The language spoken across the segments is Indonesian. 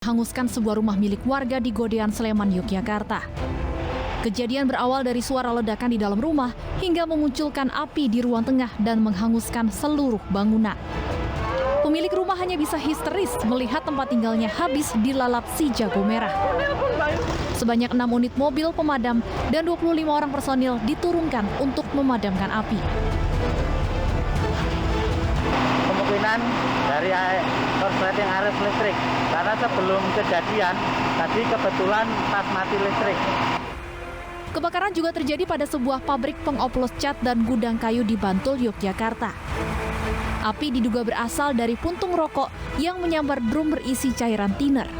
Hanguskan sebuah rumah milik warga di Godean, Sleman, Yogyakarta. Kejadian berawal dari suara ledakan di dalam rumah hingga memunculkan api di ruang tengah dan menghanguskan seluruh bangunan. Pemilik rumah hanya bisa histeris melihat tempat tinggalnya habis dilalap si jago merah. Sebanyak 6 unit mobil pemadam dan 25 orang personil diturunkan untuk memadamkan api. Kemungkinan dari korsleting arus listrik, karena sebelum kejadian tadi kebetulan pas mati listrik. Kebakaran juga terjadi pada sebuah pabrik pengoplos cat dan gudang kayu di Bantul, Yogyakarta. Api diduga berasal dari puntung rokok yang menyambar drum berisi cairan thinner.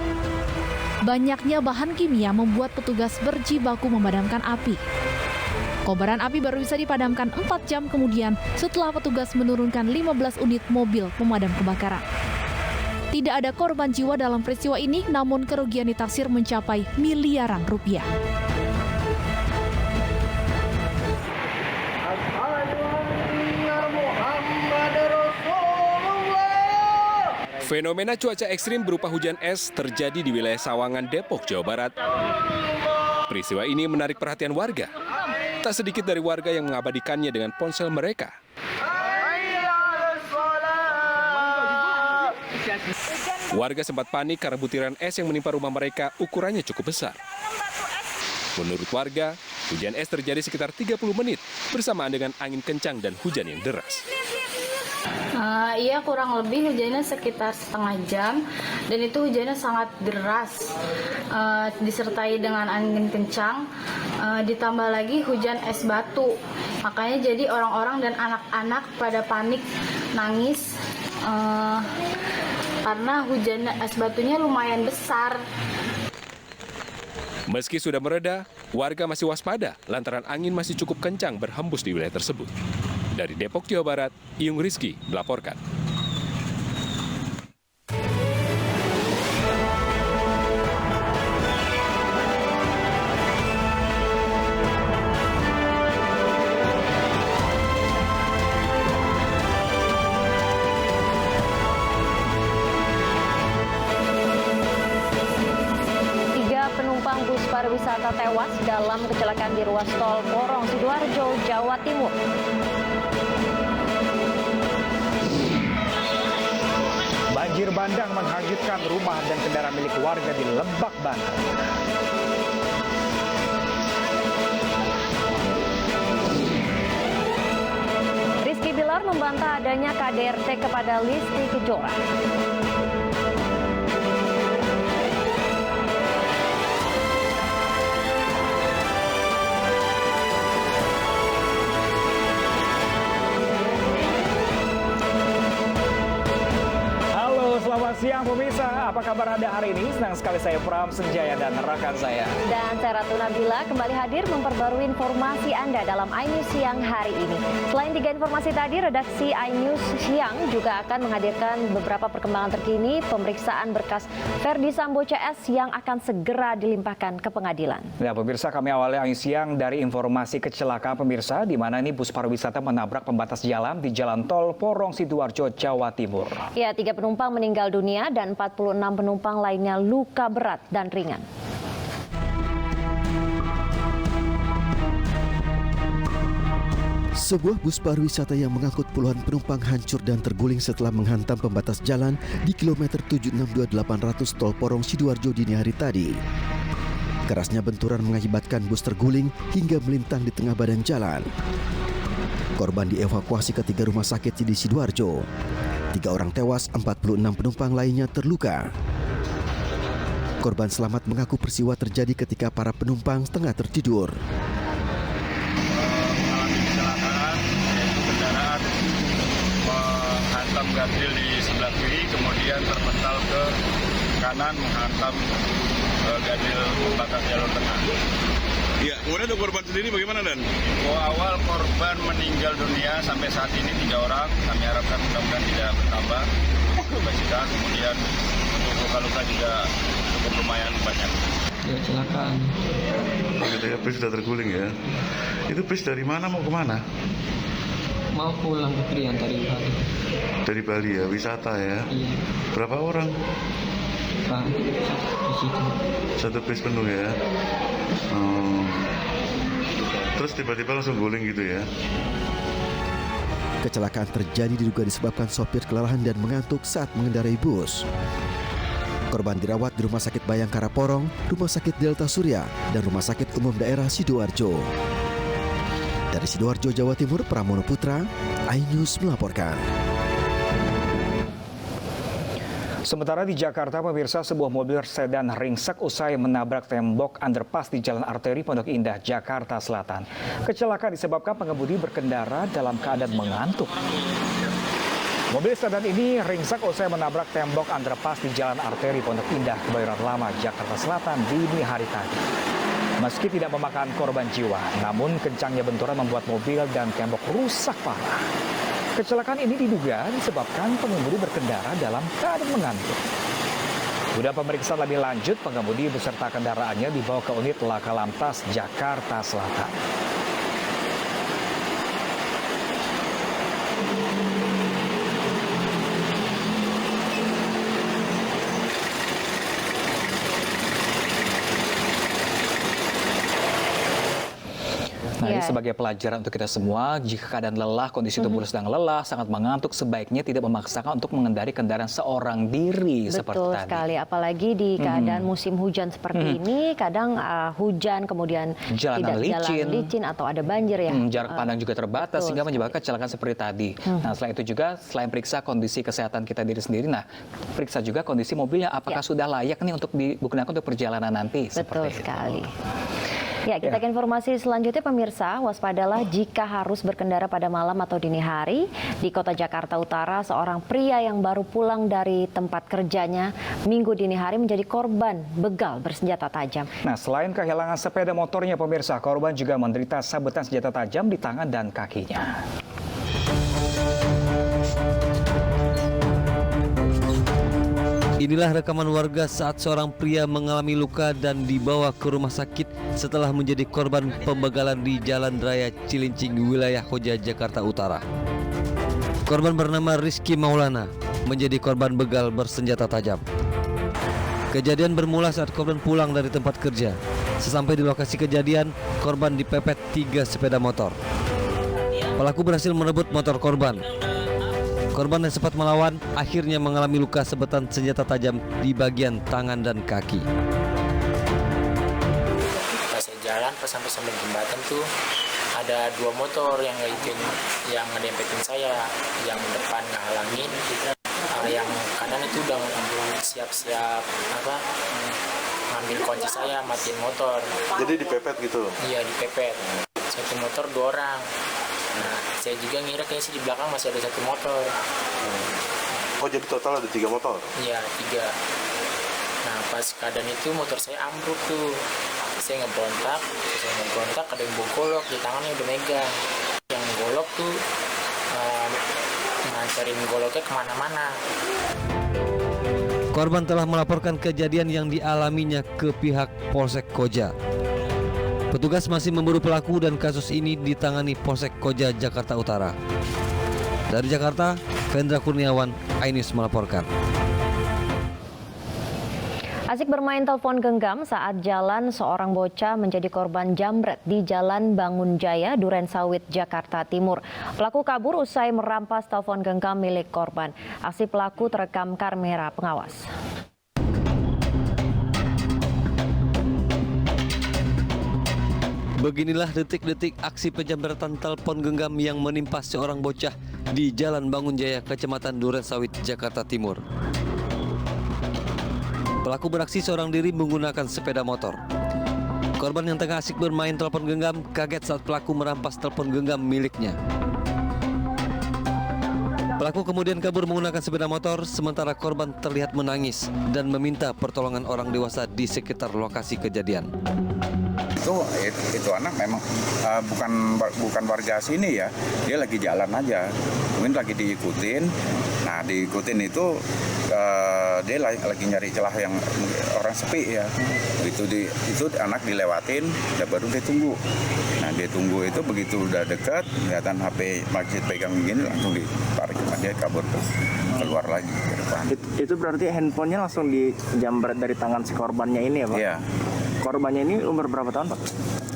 Banyaknya bahan kimia membuat petugas berjibaku memadamkan api. Kobaran api baru bisa dipadamkan 4 jam kemudian setelah petugas menurunkan 15 unit mobil pemadam kebakaran. Tidak ada korban jiwa dalam peristiwa ini, namun kerugian ditaksir mencapai miliaran rupiah. Fenomena cuaca ekstrim berupa hujan es terjadi di wilayah Sawangan, Depok, Jawa Barat. Peristiwa ini menarik perhatian warga. Tak sedikit dari warga yang mengabadikannya dengan ponsel mereka. Warga sempat panik karena butiran es yang menimpa rumah mereka ukurannya cukup besar. Menurut warga, hujan es terjadi sekitar 30 menit bersamaan dengan angin kencang dan hujan yang deras. Iya, kurang lebih hujannya sekitar setengah jam dan itu hujannya sangat deras, disertai dengan angin kencang, ditambah lagi hujan es batu. Makanya jadi orang-orang dan anak-anak pada panik, nangis karena hujan es batunya lumayan besar. Meski sudah mereda, warga masih waspada lantaran angin masih cukup kencang berhembus di wilayah tersebut. Dari Depok, Jawa Barat, Iyung Rizky melaporkan. Penumpang bus pariwisata tewas dalam kecelakaan di ruas tol Porong Sidoarjo, Jawa Timur. Banjir bandang menghanyutkan rumah dan kendaraan milik warga di Lebak, Banten. Rizky Bilar membantah adanya KDRT kepada Lesti Kejora. Selamat siang pemirsa, apa kabar Anda hari ini? Senang sekali saya Pram Senjaya dan rekan saya. Dan saya Ratu Nabila kembali hadir memperbarui informasi Anda dalam iNews Siang hari ini. Selain 3 informasi tadi, redaksi iNews Siang juga akan menghadirkan beberapa perkembangan terkini pemeriksaan berkas Ferdi Sambo CS yang akan segera dilimpahkan ke pengadilan. Ya pemirsa, kami awali iNews Siang dari informasi kecelakaan pemirsa, di mana ini bus pariwisata menabrak pembatas jalan di Jalan Tol Porong Sidoarjo, Jawa Timur. Ya, 3 penumpang meninggal dunia dan 46 penumpang lainnya luka berat dan ringan. Sebuah bus pariwisata yang mengangkut puluhan penumpang hancur dan terguling setelah menghantam pembatas jalan di kilometer 762.800 Tol Porong Sidoarjo dini hari tadi. Kerasnya benturan mengakibatkan bus terguling hingga melintang di tengah badan jalan. Korban dievakuasi ke 3 rumah sakit di Sidoarjo. 3 orang tewas, 46 penumpang lainnya terluka. Korban selamat mengaku peristiwa terjadi ketika para penumpang tengah tertidur. Mengalami kecelakaan, yaitu kendaraan menghantam gardu di sebelah kiri, kemudian terpental ke kanan menghantam gardu pembatas jalur tengah. Ya, kemudian untuk korban sendiri bagaimana, Dan? Info awal korban meninggal dunia sampai saat ini 3 orang. Kami harapkan mudah-mudahan tidak bertambah. Kemudian untuk luka-luka juga cukup lumayan banyak. Ya, kecelakaan. Gitu ya, bis sudah terguling ya. Itu bis dari mana mau kemana? Mau pulang ke Krian dari Bali. Dari Bali ya, wisata ya. Iya. Berapa orang? Pak, di situ. Satu bis penuh ya. Terus tiba-tiba langsung guling gitu ya. Kecelakaan terjadi diduga disebabkan sopir kelelahan dan mengantuk saat mengendarai bus. Korban dirawat di Rumah Sakit Bayangkara Porong, Rumah Sakit Delta Surya, dan Rumah Sakit Umum Daerah Sidoarjo. Dari Sidoarjo, Jawa Timur, Pramono Putra, iNews melaporkan. Sementara di Jakarta, pemirsa, sebuah mobil sedan ringsek usai menabrak tembok underpass di Jalan Arteri Pondok Indah, Jakarta Selatan. Kecelakaan disebabkan pengemudi berkendara dalam keadaan mengantuk. Mobil sedan ini ringsek usai menabrak tembok underpass di Jalan Arteri Pondok Indah, Kebayoran Lama, Jakarta Selatan dini hari tadi. Meski tidak memakan korban jiwa, namun kencangnya benturan membuat mobil dan tembok rusak parah. Kecelakaan ini diduga disebabkan pengemudi berkendara dalam keadaan mengantuk. Guna pemeriksaan lebih lanjut, pengemudi beserta kendaraannya dibawa ke unit Laka Lantas Jakarta Selatan. Nah, ini sebagai pelajaran untuk kita semua, jika keadaan lelah, kondisi tubuh sedang lelah, sangat mengantuk, sebaiknya tidak memaksakan untuk mengendari kendaraan seorang diri. Betul seperti tadi. Sekali, apalagi di keadaan musim hujan seperti ini, kadang hujan kemudian jalan licin atau ada banjir ya. Jarak pandang juga terbatas sehingga menyebabkan kecelakaan seperti tadi. Nah, selain itu juga, selain periksa kondisi kesehatan kita diri sendiri, nah periksa juga kondisi mobilnya apakah sudah layak nih untuk digunakan untuk perjalanan nanti. Betul sekali. Ya, kita ke informasi selanjutnya, pemirsa. Waspadalah jika harus berkendara pada malam atau dini hari. Di kota Jakarta Utara, seorang pria yang baru pulang dari tempat kerjanya Minggu dini hari menjadi korban begal bersenjata tajam. Nah, selain kehilangan sepeda motornya, pemirsa, korban juga menderita sabetan senjata tajam di tangan dan kakinya. Inilah rekaman warga saat seorang pria mengalami luka dan dibawa ke rumah sakit setelah menjadi korban pembegalan di Jalan Raya Cilincing, wilayah Koja, Jakarta Utara. Korban bernama Rizky Maulana menjadi korban begal bersenjata tajam. Kejadian bermula saat korban pulang dari tempat kerja. Sesampai di lokasi kejadian, korban dipepet 3 sepeda motor. Pelaku berhasil merebut motor korban. Korban yang sempat melawan akhirnya mengalami luka sabetan senjata tajam di bagian tangan dan kaki. Pas saya jalan, pas sampai jembatan tuh ada 2 motor yang ngedempetin saya, yang depan ngehalangin, yang kanan itu udah siap-siap ngambil kunci saya, matiin motor. Jadi dipepet gitu? Iya, dipepet. Satu motor 2 orang. Nah, saya juga ngira kayaknya sih di belakang masih ada 1 motor. Oh, jadi total ada 3 motor? Iya, 3. Nah, pas keadaan itu motor saya ambruk tuh. Saya ngebrontak, ada yang bawa golok, di tangannya udah megang. Yang golok tuh nganterin goloknya kemana-mana. Korban telah melaporkan kejadian yang dialaminya ke pihak Polsek Koja. Petugas masih memburu pelaku dan kasus ini ditangani Polsek Koja, Jakarta Utara. Dari Jakarta, Vendra Kurniawan, iNews melaporkan. Asik bermain telepon genggam saat jalan, seorang bocah menjadi korban jambret di Jalan Bangun Jaya, Durensawit, Jakarta Timur. Pelaku kabur usai merampas telepon genggam milik korban. Aksi pelaku terekam kamera pengawas. Beginilah detik-detik aksi penjambretan telepon genggam yang menimpa seorang bocah di Jalan Bangun Jaya, Kecamatan Durensawit, Jakarta Timur. Pelaku beraksi seorang diri menggunakan sepeda motor. Korban yang tengah asik bermain telepon genggam kaget saat pelaku merampas telepon genggam miliknya. Pelaku kemudian kabur menggunakan sepeda motor, sementara korban terlihat menangis dan meminta pertolongan orang dewasa di sekitar lokasi kejadian. itu anak memang bukan warga sini ya, dia lagi jalan aja, mungkin lagi diikutin. Nah diikutin itu dia lagi nyari celah yang orang sepi ya, itu anak dilewatin, udah baru dia tunggu. Nah dia tunggu itu begitu udah dekat, kelihatan HP masih pegang gini langsung ditarik, dia kabur keluar lagi ke depan. Itu berarti handphonenya langsung dijamret dari tangan si korbannya ini ya Pak? Iya. Korbannya ini umur berapa tahun Pak?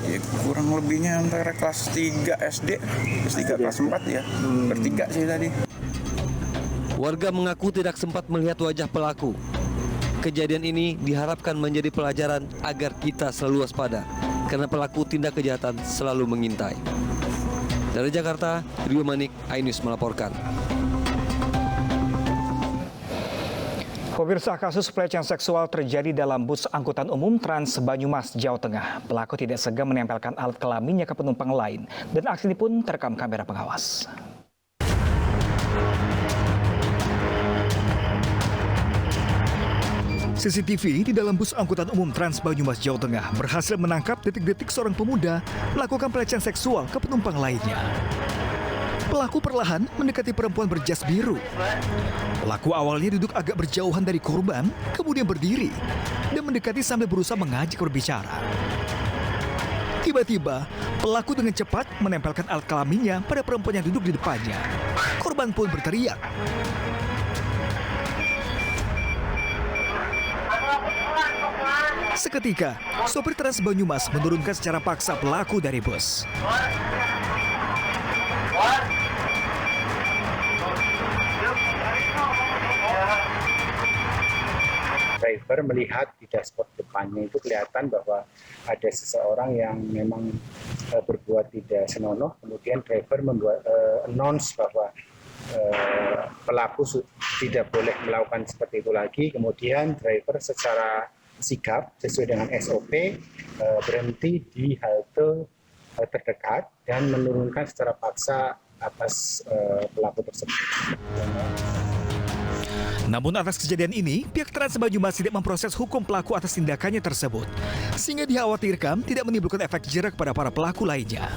Ya, kurang lebihnya antara kelas 3 SD, kelas 3 kelas 4 ya, bertiga sih tadi. Warga mengaku tidak sempat melihat wajah pelaku. Kejadian ini diharapkan menjadi pelajaran agar kita selalu waspada, karena pelaku tindak kejahatan selalu mengintai. Dari Jakarta, Rio Manik, iNews melaporkan. Pemirsa, kasus pelecehan seksual terjadi dalam bus angkutan umum Trans Banyumas, Jawa Tengah. Pelaku tidak segan menempelkan alat kelaminnya ke penumpang lain, dan aksi ini pun terekam kamera pengawas. CCTV di dalam bus angkutan umum Trans Banyumas, Jawa Tengah berhasil menangkap detik-detik seorang pemuda melakukan pelecehan seksual ke penumpang lainnya. Pelaku perlahan mendekati perempuan berjas biru. Pelaku awalnya duduk agak berjauhan dari korban, kemudian berdiri dan mendekati sambil berusaha mengajak berbicara. Tiba-tiba, pelaku dengan cepat menempelkan alat kelaminnya pada perempuan yang duduk di depannya. Korban pun berteriak. Seketika, sopir Trans Banyumas menurunkan secara paksa pelaku dari bus. Driver melihat di dashboard depannya itu kelihatan bahwa ada seseorang yang memang berbuat tidak senonoh. Kemudian driver membuat announce bahwa pelaku tidak boleh melakukan seperti itu lagi. Kemudian driver secara sigap sesuai dengan SOP berhenti di halte terdekat dan menurunkan secara paksa atas pelaku tersebut. Namun atas kejadian ini, pihak Trans Banyumas tidak memproses hukum pelaku atas tindakannya tersebut, sehingga dikhawatirkan tidak menimbulkan efek jerak pada para pelaku lainnya.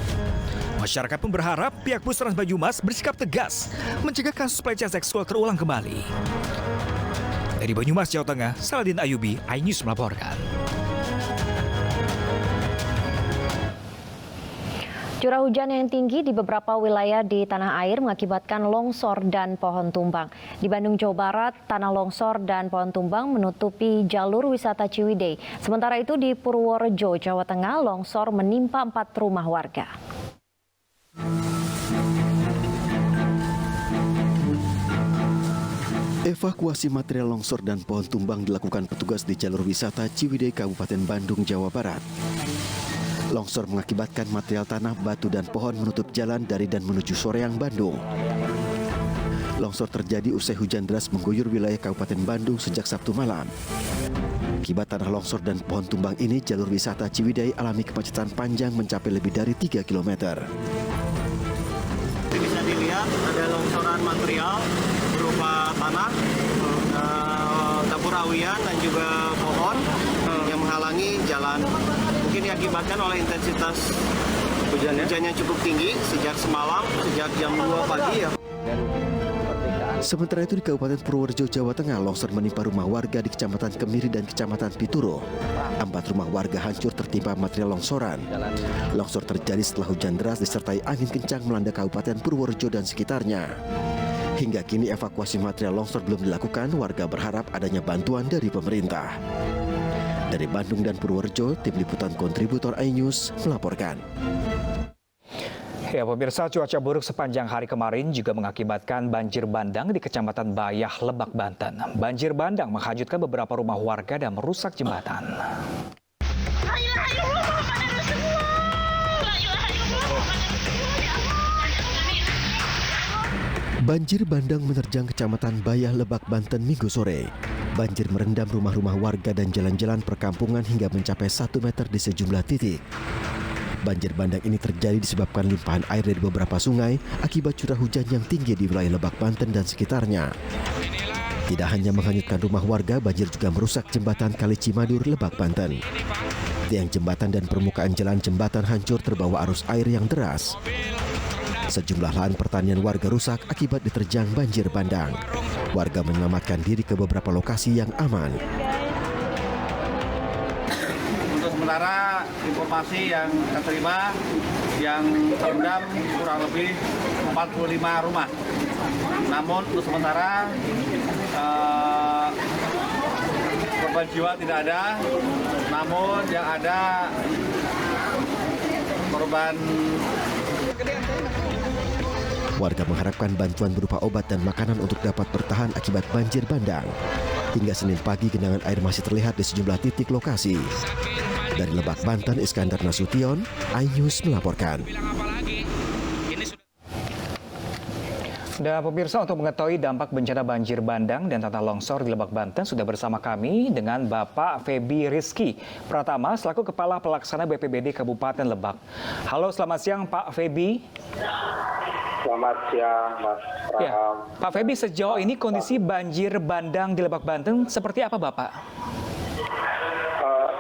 Masyarakat pun berharap pihak bus Trans Banyumas bersikap tegas mencegah kasus pelecehan seksual terulang kembali. Dari Banyumas, Jawa Tengah, Saladin Ayubi, iNews melaporkan. Curah hujan yang tinggi di beberapa wilayah di tanah air mengakibatkan longsor dan pohon tumbang. Di Bandung, Jawa Barat, tanah longsor dan pohon tumbang menutupi jalur wisata Ciwidey. Sementara itu di Purworejo, Jawa Tengah, longsor menimpa 4 rumah warga. Evakuasi material longsor dan pohon tumbang dilakukan petugas di jalur wisata Ciwidey, Kabupaten Bandung, Jawa Barat. Longsor mengakibatkan material tanah, batu, dan pohon menutup jalan dari dan menuju Soreang, Bandung. Longsor terjadi usai hujan deras mengguyur wilayah Kabupaten Bandung sejak Sabtu malam. Akibat tanah longsor dan pohon tumbang ini, jalur wisata Ciwidey alami kemacetan panjang mencapai lebih dari 3 km. Bisa dilihat ada longsoran material berupa tanah, dapur awian, dan juga pohon yang menghalangi jalan. Mungkin diakibatkan oleh intensitas hujan yang cukup tinggi sejak semalam, sejak jam 2 pagi ya. Sementara itu di Kabupaten Purworejo, Jawa Tengah, longsor menimpa rumah warga di Kecamatan Kemiri dan Kecamatan Pituro. 4 rumah warga hancur tertimpa material longsoran. Longsor terjadi setelah hujan deras disertai angin kencang melanda Kabupaten Purworejo dan sekitarnya. Hingga kini evakuasi material longsor belum dilakukan, warga berharap adanya bantuan dari pemerintah. Dari Bandung dan Purworejo, tim liputan kontributor iNews melaporkan. Ya, pemirsa, cuaca buruk sepanjang hari kemarin juga mengakibatkan banjir bandang di Kecamatan Bayah, Lebak, Banten. Banjir bandang menghanyutkan beberapa rumah warga dan merusak jembatan. Banjir bandang menerjang Kecamatan Bayah, Lebak, Banten Minggu sore. Banjir merendam rumah-rumah warga dan jalan-jalan perkampungan hingga mencapai 1 meter di sejumlah titik. Banjir bandang ini terjadi disebabkan limpahan air dari beberapa sungai akibat curah hujan yang tinggi di wilayah Lebak, Banten dan sekitarnya. Tidak hanya menghanyutkan rumah warga, banjir juga merusak jembatan Kali Cimadur, Lebak, Banten. Tiang jembatan dan permukaan jalan jembatan hancur terbawa arus air yang deras. Sejumlah lahan pertanian warga rusak akibat diterjang banjir bandang. Warga menyelamatkan diri ke beberapa lokasi yang aman. Untuk sementara informasi yang kita terima, yang terendam kurang lebih 45 rumah. Namun untuk sementara korban jiwa tidak ada, namun yang ada korban. Warga mengharapkan bantuan berupa obat dan makanan untuk dapat bertahan akibat banjir bandang. Hingga Senin pagi genangan air masih terlihat di sejumlah titik lokasi. Dari Lebak, Banten, Iskandar Nasution, iNews melaporkan. Dan pemirsa, untuk mengetahui dampak bencana banjir bandang dan tanah longsor di Lebak, Banten, sudah bersama kami dengan Bapak Feby Rizky Pratama selaku Kepala Pelaksana BPBD Kabupaten Lebak. Halo, selamat siang Pak Feby. Selamat siang, Mas Pram. Ya, Pak Feby, sejauh ini kondisi banjir bandang di Lebak, Banten seperti apa, Bapak?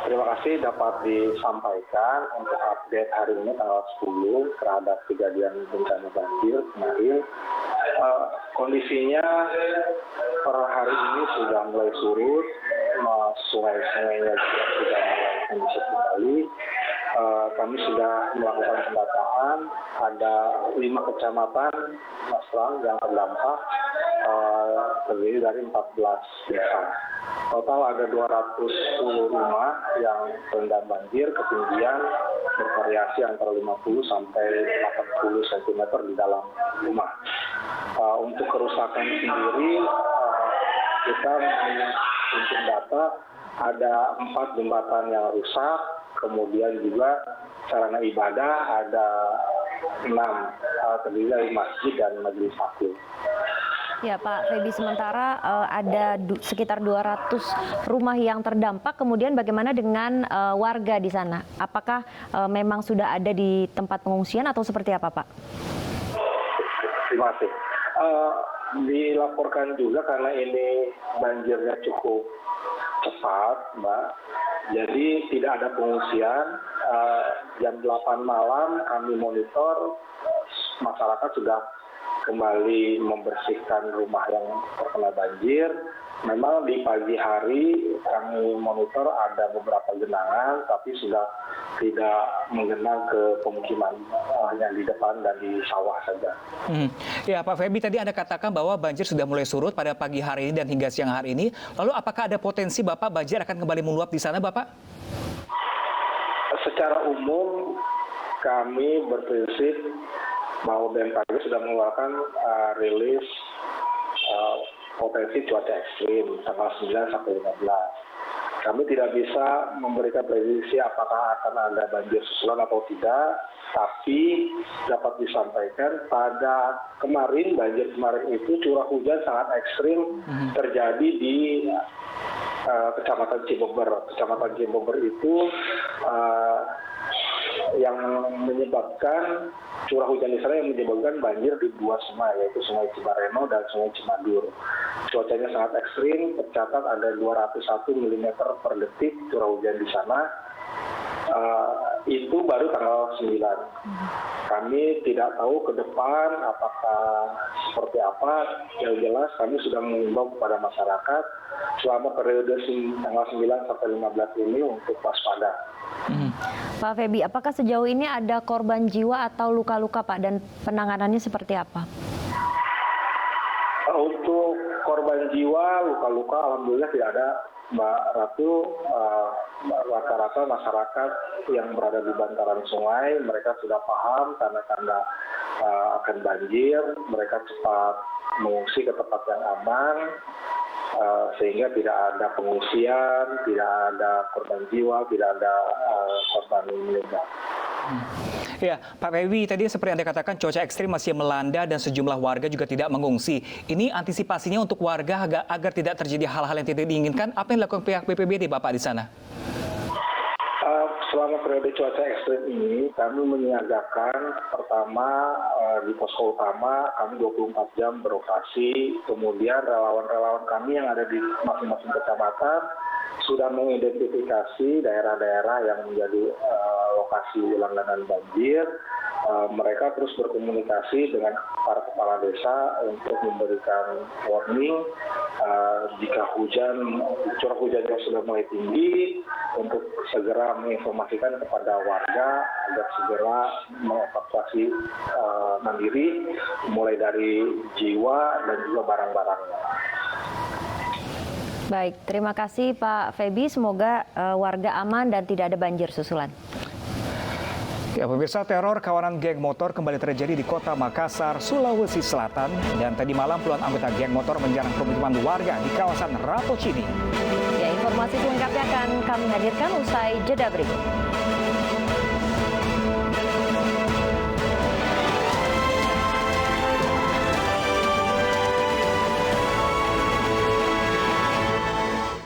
Terima kasih dapat disampaikan untuk update hari ini tanggal 10 terhadap kejadian bencana banjir kemarin. Kondisinya per hari ini sudah mulai surut, sungai-sungainya juga sudah mulai kondusif kembali. Kami sudah melakukan pendataan, ada 5 kecamatan, Mas Pram, yang terdampak, terdiri dari 14 desa. Total ada 210 rumah yang terendam banjir, ketinggian bervariasi antara 50 sampai 80 cm di dalam rumah. Untuk kerusakan sendiri, kita untuk data ada 4 jembatan yang rusak, kemudian juga sarana ibadah ada 6, terdiri dari masjid dan majelis taklim. Ya Pak Feby, sementara ada sekitar 200 rumah yang terdampak, kemudian bagaimana dengan warga di sana? Apakah memang sudah ada di tempat pengungsian atau seperti apa Pak? Terima kasih. Dilaporkan juga karena ini banjirnya cukup cepat, Mbak. Jadi tidak ada pengungsian. Jam 8 malam kami monitor, masyarakat sudah kembali membersihkan rumah yang terkena banjir. Memang di pagi hari kami monitor ada beberapa genangan, tapi sudah tidak menggenang ke pemukiman, hanya di depan dan di sawah saja. Ya Pak Feby, tadi Anda katakan bahwa banjir sudah mulai surut pada pagi hari ini dan hingga siang hari ini. Lalu apakah ada potensi Bapak banjir akan kembali meluap di sana Bapak? Secara umum kami berprinsip bahwa BMKG sudah mengeluarkan rilis potensi cuaca ekstrim tanggal 9 sampai 15. Kami tidak bisa memberikan prediksi apakah akan ada banjir susulan atau tidak, tapi dapat disampaikan pada kemarin, banjir kemarin itu curah hujan sangat ekstrim terjadi di Kecamatan Cibomber. Kecamatan Cibomber itu yang menyebabkan curah hujan di sana yang menyebabkan banjir di 2 sungai, yaitu Sungai Cibareno dan Sungai Cimadur. Cuacanya sangat ekstrim, tercatat ada 201 mm per detik curah hujan di sana. Itu baru tanggal 9. Kami tidak tahu ke depan apakah seperti apa. Yang jelas kami sudah mengimbau kepada masyarakat selama periode tanggal 9 sampai 15 ini untuk waspada. Pak Feby, apakah sejauh ini ada korban jiwa atau luka-luka Pak, dan penanganannya seperti apa? Untuk korban jiwa, luka-luka alhamdulillah tidak ada, Mbak Ratu. Rata-rata masyarakat yang berada di bantaran sungai, mereka sudah paham tanda-tanda akan banjir, mereka cepat mengungsi ke tempat yang aman, sehingga tidak ada pengungsian, tidak ada korban jiwa, tidak ada korban meninggal. Ya, Pak Feby, tadi seperti Anda katakan cuaca ekstrim masih melanda dan sejumlah warga juga tidak mengungsi. Ini antisipasinya untuk warga agar tidak terjadi hal-hal yang tidak diinginkan. Apa yang dilakukan pihak BPBD Bapak di sana? Selama periode cuaca ekstrim ini, kami menyiagakan pertama di posko utama kami 24 jam beroperasi, kemudian relawan-relawan kami yang ada di masing-masing kecamatan sudah mengidentifikasi daerah-daerah yang menjadi lokasi langganan banjir. Mereka terus berkomunikasi dengan para kepala desa untuk memberikan warning jika curah hujannya sudah mulai tinggi, untuk segera menginformasikan kepada warga agar segera mengevakuasi mandiri, mulai dari jiwa dan juga barang-barangnya. Baik, terima kasih Pak Feby. Semoga warga aman dan tidak ada banjir susulan. Ya, pemirsa, teror kawanan geng motor kembali terjadi di Kota Makassar, Sulawesi Selatan. Dan tadi malam puluhan anggota geng motor menyerang pemukiman warga di kawasan Rapocini. Ya, informasi selengkapnya akan kami hadirkan usai jeda berikut.